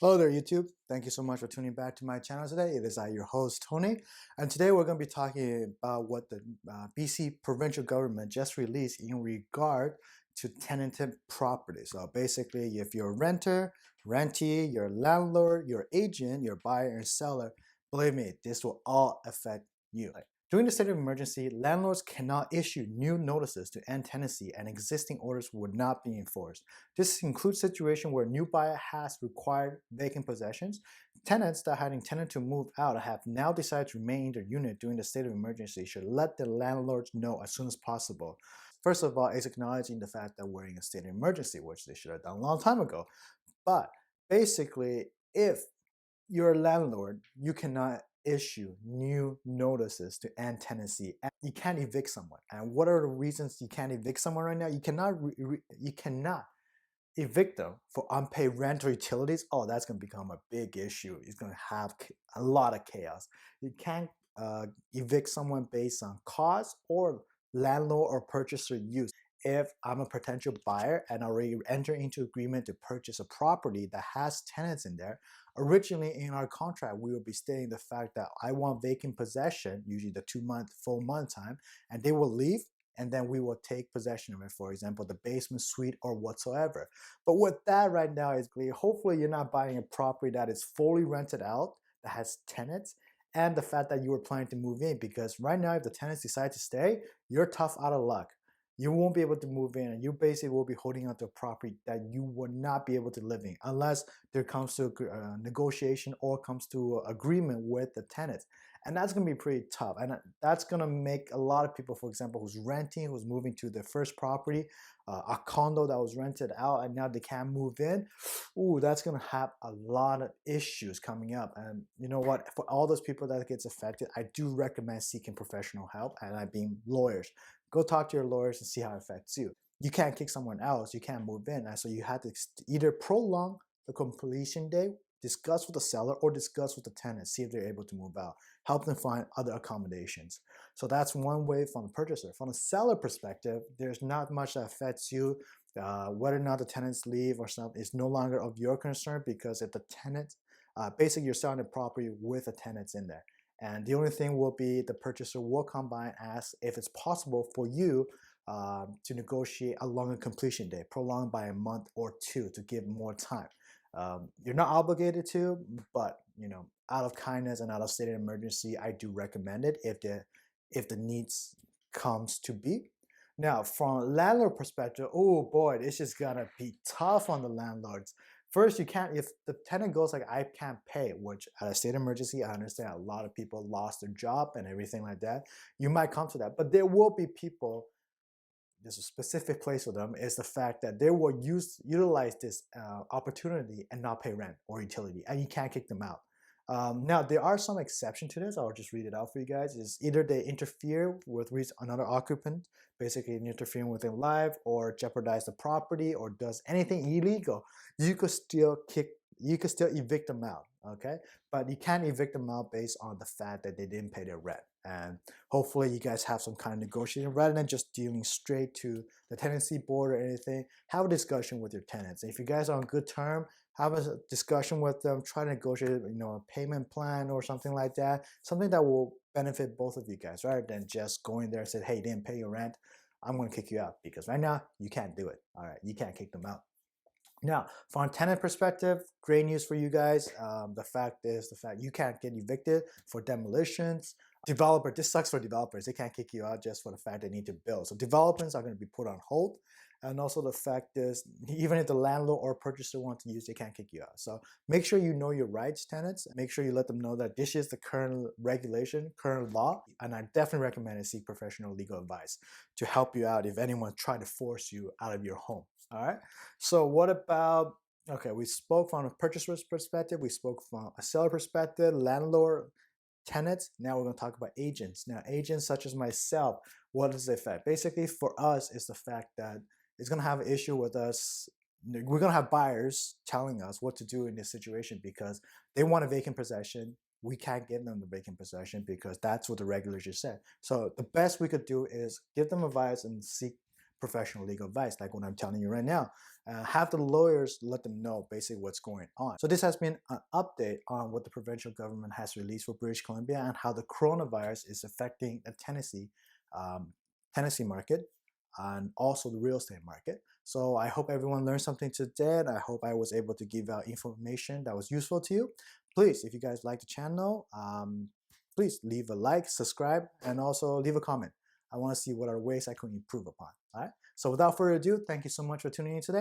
Hello there, YouTube. Thank you so much for tuning back to my channel today. It is I, your host, Tony. And today we're going to be talking about what the BC provincial government just released in regard to tenanted property. So basically, if you're a renter, rentee, your landlord, your agent, your buyer and seller, believe me, this will all affect you. During the state of emergency, landlords cannot issue new notices to end tenancy and existing orders would not be enforced. This includes situations where new buyer has required vacant possessions. Tenants that had intended to move out have now decided to remain in their unit during the state of emergency should let the landlords know as soon as possible. First of all, it's acknowledging the fact that we're in a state of emergency, which they should have done a long time ago. But basically, if you're a landlord, you cannot issue new notices to end tenancy. And you can't evict someone. And what are the reasons you can't evict someone right now? You cannot evict them for unpaid rent or utilities. Oh, that's going to become a big issue. It's going to have a lot of chaos. You can't evict someone based on cause or landlord or purchaser use. If I'm a potential buyer and already enter into agreement to purchase a property that has tenants in there, originally in our contract, we will be stating the fact that I want vacant possession, usually the 2-month, full month time, and they will leave and then we will take possession of it, for example, the basement suite or whatsoever. But with that right now is clear. Hopefully you're not buying a property that is fully rented out, that has tenants, and the fact that you were planning to move in, because right now if the tenants decide to stay, you're tough out of luck. You won't be able to move in and you basically will be holding on to a property that you will not be able to live in unless there comes to a negotiation or comes to agreement with the tenants. And that's going to be pretty tough. And that's going to make a lot of people, for example, who's renting, who's moving to their first property, a condo that was rented out and now they can't move in. Ooh, that's going to have a lot of issues coming up. And you know what? For all those people that gets affected, I do recommend seeking professional help, and I mean lawyers. Go talk to your lawyers and see how it affects you. You can't kick someone else. You can't move in. And so you have to either prolong the completion date, discuss with the seller, or discuss with the tenant, see if they're able to move out. Help them find other accommodations. So that's one way from the purchaser. From the seller perspective, there's not much that affects you. Whether or not the tenants leave or something is no longer of your concern, because if the tenant, basically you're selling the property with the tenants in there. And the only thing will be the purchaser will come by and ask if it's possible for you to negotiate a longer completion date, prolonged by a month or two to give more time. You're not obligated to, but out of kindness and out of state of emergency, I do recommend it if the needs comes to be. Now, from landlord perspective, oh boy, this is gonna be tough on the landlords. First, you can't, if the tenant goes like, I can't pay, which at a state of emergency, I understand a lot of people lost their job and everything like that. You might come to that, but there will be people, there's a specific place for them, is the fact that they will utilize this opportunity and not pay rent or utility, and you can't kick them out. Now, there are some exceptions to this. I'll just read it out for you guys. Is either they interfere with another occupant, basically interfering with their life, or jeopardize the property, or does anything illegal. You could still evict them out, okay? But you can't evict them out based on the fact that they didn't pay their rent. And hopefully you guys have some kind of negotiation rather than just dealing straight to the tenancy board or anything. Have a discussion with your tenants. If you guys are on good term, have a discussion with them, try to negotiate, a payment plan or something like that, something that will benefit both of you guys, rather than just going there and say, hey, you didn't pay your rent, I'm going to kick you out. Because right now you can't do it. All right, you can't kick them out. Now, from a tenant perspective, great news for you guys. The fact you can't get evicted for demolitions. This sucks for developers. They can't kick you out just for the fact they need to build. So developments are going to be put on hold. And also the fact is, even if the landlord or purchaser want to use, they can't kick you out. So make sure you know your rights, tenants. Make sure you let them know that this is the current regulation, current law. And I definitely recommend to seek professional legal advice to help you out if anyone try to force you out of your home. All right. So what about, okay, we spoke from a purchaser's perspective. We spoke from a seller perspective, landlord, tenants. Now we're going to talk about agents. Now, agents such as myself, what does it affect? Basically, for us, is the fact that it's going to have an issue with us. We're going to have buyers telling us what to do in this situation because they want a vacant possession. We can't give them the vacant possession because that's what the regulations said. So the best we could do is give them advice and seek professional legal advice, like what I'm telling you right now. Have the lawyers let them know basically what's going on. So this has been an update on what the provincial government has released for British Columbia and how the coronavirus is affecting the Tenancy market and also the real estate market. So I hope everyone learned something today, and I hope I was able to give out information that was useful to you. Please, if you guys like the channel, please leave a like, subscribe, and also leave a comment. I want to see what are ways I can improve upon. All right. So without further ado, thank you so much for tuning in today.